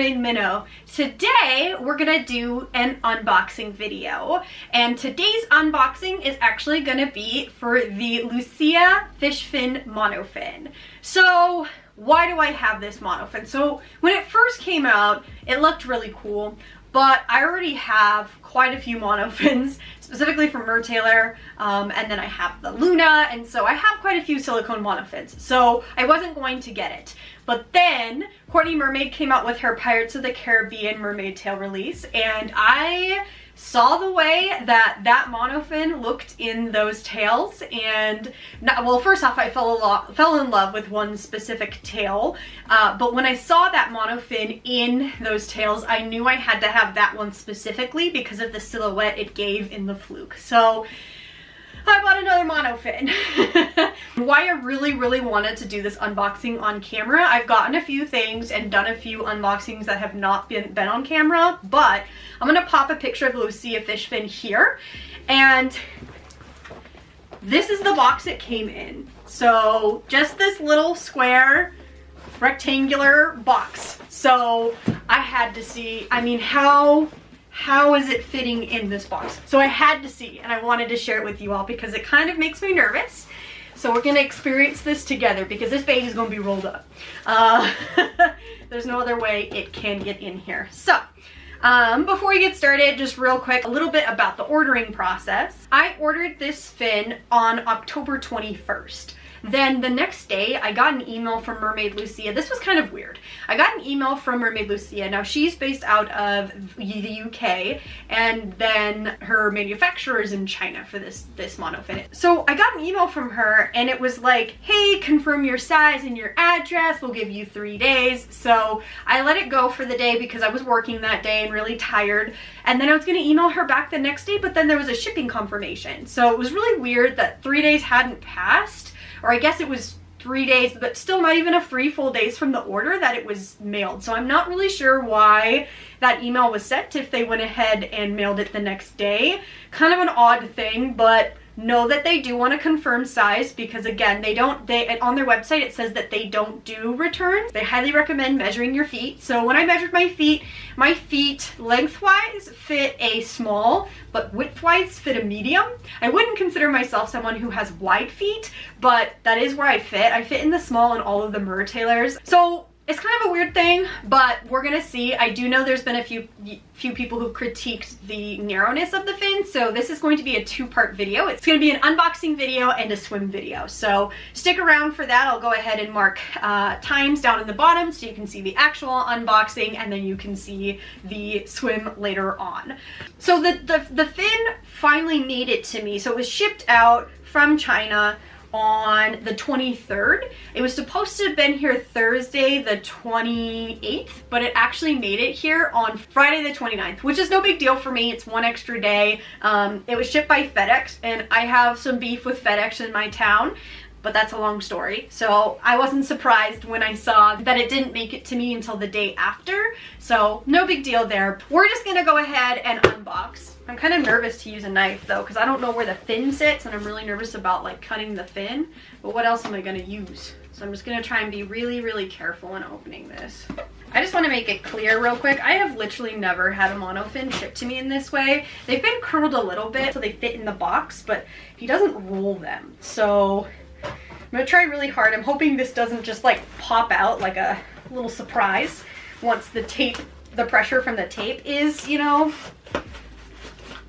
Mermaid Minnow. Today we're gonna do an unboxing video, and today's unboxing is actually gonna be for the Lucia Fish Fin monofin. So why do I have this monofin? So when it first came out, it looked really cool, but I already have quite a few monofins, specifically from Mertailor, and then I have the Luna, and so I have quite a few silicone monofins, so I wasn't going to get it. But then Courtney Mermaid came out with her Pirates of the Caribbean mermaid tail release, and I saw the way that monofin looked in those tails, and well, first off, I fell in love with one specific tail, but when I saw that monofin in those tails, I knew I had to have that one specifically because of the silhouette it gave in the fluke. So I bought another monofin. Why I really wanted to do this unboxing on camera, I've gotten a few things and done a few unboxings that have not been on camera, but I'm gonna pop a picture of the Lucia Fish Fin here, and this is the box it came in. So just this little square rectangular box. So I had to see, I mean, how is it fitting in this box? So I had to see, and I wanted to share it with you all because it kind of makes me nervous. So we're gonna experience this together because this baby's gonna be rolled up. There's no other way it can get in here. So before we get started, just real quick, a little bit about the ordering process. I ordered this fin on October 21st. Then the next day, I got an email from Mermaid Lucia. This was kind of weird. I got an email from Mermaid Lucia. Now, she's based out of the UK, and then her manufacturer is in China for this monofin. So I got an email from her, and it was like, hey, confirm your size and your address. We'll give you 3 days. So I let it go for the day because I was working that day and really tired. And then I was going to email her back the next day, but then there was a shipping confirmation. So it was really weird that 3 days hadn't passed. Or I guess it was 3 days, but still not even 3 full days from the order that it was mailed. So I'm not really sure why that email was sent if they went ahead and mailed it the next day. Kind of an odd thing, but know that they do want to confirm size because, again, on their website it says that they don't do returns. They highly recommend measuring your feet. So when I measured my feet lengthwise fit a small, but widthwise fit a medium. I wouldn't consider myself someone who has wide feet, but that is where I fit. I fit in the small in all of the Mertailors. So it's kind of a weird thing, but we're gonna see. I do know there's been a few people who critiqued the narrowness of the fin, so this is going to be a 2-part video. It's going to be an unboxing video and a swim video, so stick around for that. I'll go ahead and mark times down in the bottom so you can see the actual unboxing, and then you can see the swim later on. So the fin finally made it to me. So it was shipped out from China on the 23rd. It was supposed to have been here Thursday the 28th, but it actually made it here on Friday the 29th, which is no big deal for me. It's 1 extra day. It was shipped by FedEx, and I have some beef with FedEx in my town, but that's a long story. So I wasn't surprised when I saw that it didn't make it to me until the day after. So no big deal there. We're just gonna go ahead and unbox. I'm kind of nervous to use a knife though, because I don't know where the fin sits, and I'm really nervous about like cutting the fin. But what else am I gonna use? So I'm just gonna try and be really careful in opening this. I just want to make it clear real quick, I have literally never had a monofin shipped to me in this way. They've been curled a little bit so they fit in the box, but he doesn't roll them. So I'm gonna try really hard. I'm hoping this doesn't just like pop out like a little surprise once the pressure from the tape is, you know,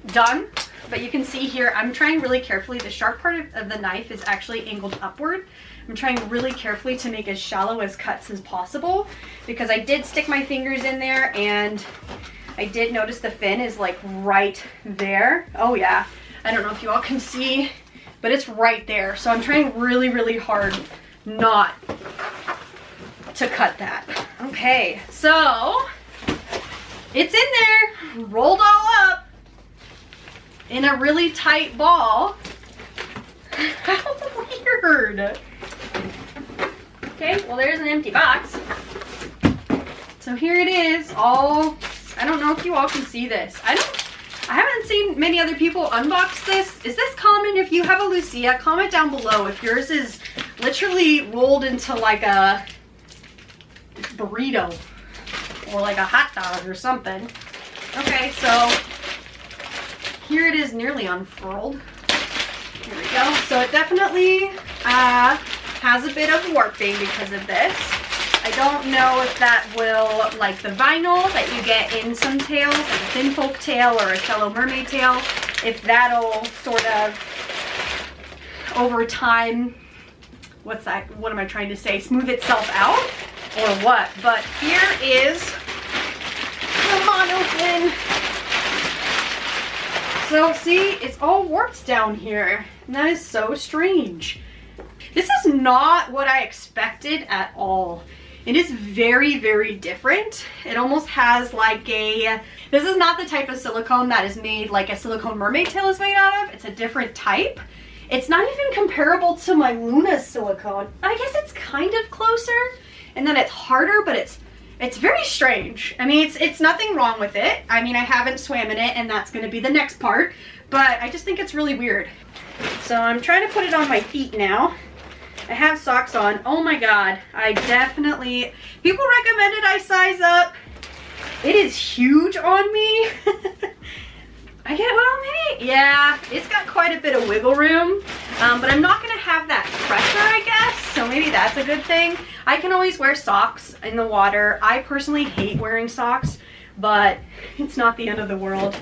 done. But you can see here, I'm trying really carefully. The sharp part of the knife is actually angled upward. I'm trying really carefully to make as shallow as cuts as possible because I did stick my fingers in there, and I did notice the fin is like right there. Oh yeah, I don't know if you all can see, but it's right there. So I'm trying really hard not to cut that. Okay, so it's in there, rolled all up in a really tight ball. How weird. Okay, well there's an empty box. So here it is, all, I don't know if you all can see this. I haven't seen many other people unbox this. Is this common? If you have a Lucia, comment down below if yours is literally rolled into like a burrito. or like a hot dog or something. Okay, so here it is nearly unfurled. Here we go. So it definitely has a bit of warping because of this. I don't know if that will, like the vinyl that you get in some tails, like a fin folk tail or a shallow mermaid tail, if that'll sort of over time, what am I trying to say, smooth itself out or what. But here is the monofin. So see, it's all warped down here, and that is so strange. This is not what I expected at all. It is very, very different. It almost has like this is not the type of silicone that is made like a silicone mermaid tail is made out of. It's a different type. It's not even comparable to my Luna silicone. I guess it's kind of closer, and then it's harder, but it's very strange. I mean, it's nothing wrong with it. I mean, I haven't swam in it, and that's gonna be the next part, but I just think it's really weird. So I'm trying to put it on my feet now. I have socks on. Oh my God, people recommended I size up. It is huge on me. Yeah, it's got quite a bit of wiggle room, but I'm not gonna have that pressure, I guess, so maybe that's a good thing. I can always wear socks in the water. I personally hate wearing socks, but it's not the end of the world.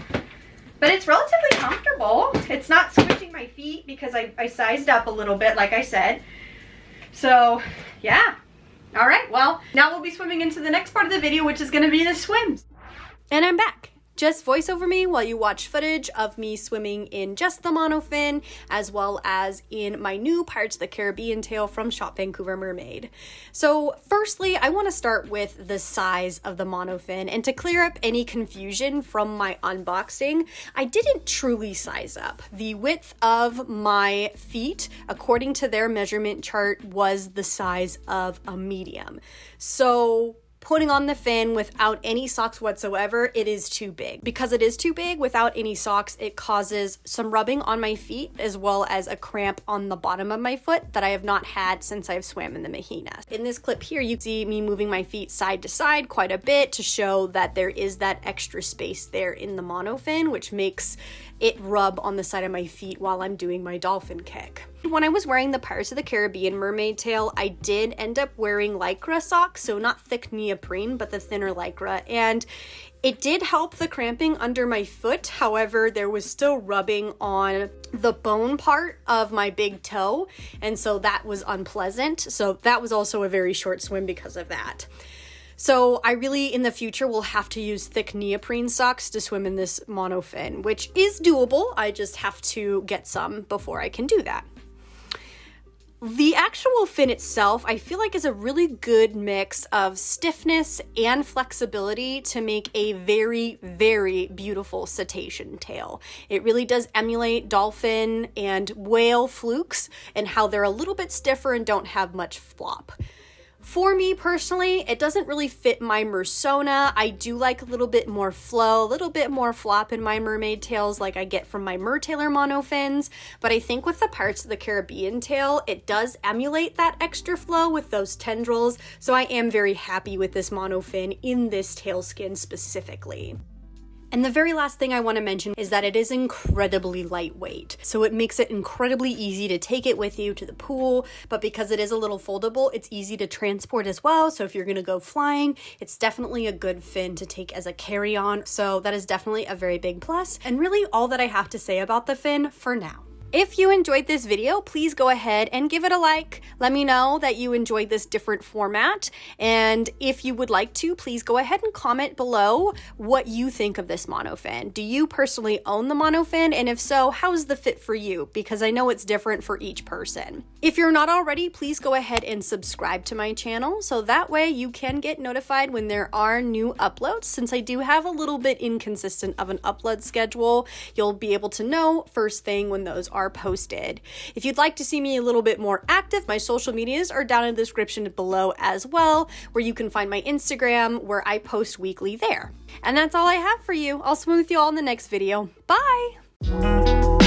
But it's relatively comfortable. It's not squishing my feet because I sized up a little bit, like I said. So, yeah. All right, well, now we'll be swimming into the next part of the video, which is gonna be the swims. And I'm back. Just voice over me while you watch footage of me swimming in just the monofin, as well as in my new Pirates of the Caribbean tail from Shop Vancouver Mermaid. So firstly, I want to start with the size of the monofin, and to clear up any confusion from my unboxing, I didn't truly size up. The width of my feet, according to their measurement chart, was the size of a medium. So putting on the fin without any socks whatsoever, it is too big. Because it is too big without any socks, it causes some rubbing on my feet as well as a cramp on the bottom of my foot that I have not had since I've swam in the Mahina. In this clip here, you see me moving my feet side to side quite a bit to show that there is that extra space there in the monofin, which makes it rub on the side of my feet while I'm doing my dolphin kick. When I was wearing the Pirates of the Caribbean mermaid tail, I did end up wearing Lycra socks, so not thick neoprene, but the thinner Lycra, and it did help the cramping under my foot. However, there was still rubbing on the bone part of my big toe, and so that was unpleasant. So that was also a very short swim because of that. So I really, in the future, will have to use thick neoprene socks to swim in this monofin, which is doable. I just have to get some before I can do that. The actual fin itself, I feel like, is a really good mix of stiffness and flexibility to make a very, very beautiful cetacean tail. It really does emulate dolphin and whale flukes and how they're a little bit stiffer and don't have much flop. For me personally, it doesn't really fit my Mersona. I do like a little bit more flow, a little bit more flop in my mermaid tails like I get from my Mertailor monofins, but I think with the Pirates of the Caribbean tail, it does emulate that extra flow with those tendrils, so I am very happy with this monofin in this tail skin specifically. And the very last thing I want to mention is that it is incredibly lightweight. So it makes it incredibly easy to take it with you to the pool, but because it is a little foldable, it's easy to transport as well. So if you're going to go flying, it's definitely a good fin to take as a carry-on. So that is definitely a very big plus, and really all that I have to say about the fin for now. If you enjoyed this video, please go ahead and give it a like. Let me know that you enjoyed this different format. And if you would like to, please go ahead and comment below what you think of this monofin. Do you personally own the monofin? And if so, how's the fit for you? Because I know it's different for each person. If you're not already, please go ahead and subscribe to my channel, so that way you can get notified when there are new uploads. Since I do have a little bit inconsistent of an upload schedule, you'll be able to know first thing when those are posted. If you'd like to see me a little bit more active, my social medias are down in the description below as well, where you can find my Instagram, where I post weekly there. And that's all I have for you. I'll swim with you all in the next video. Bye!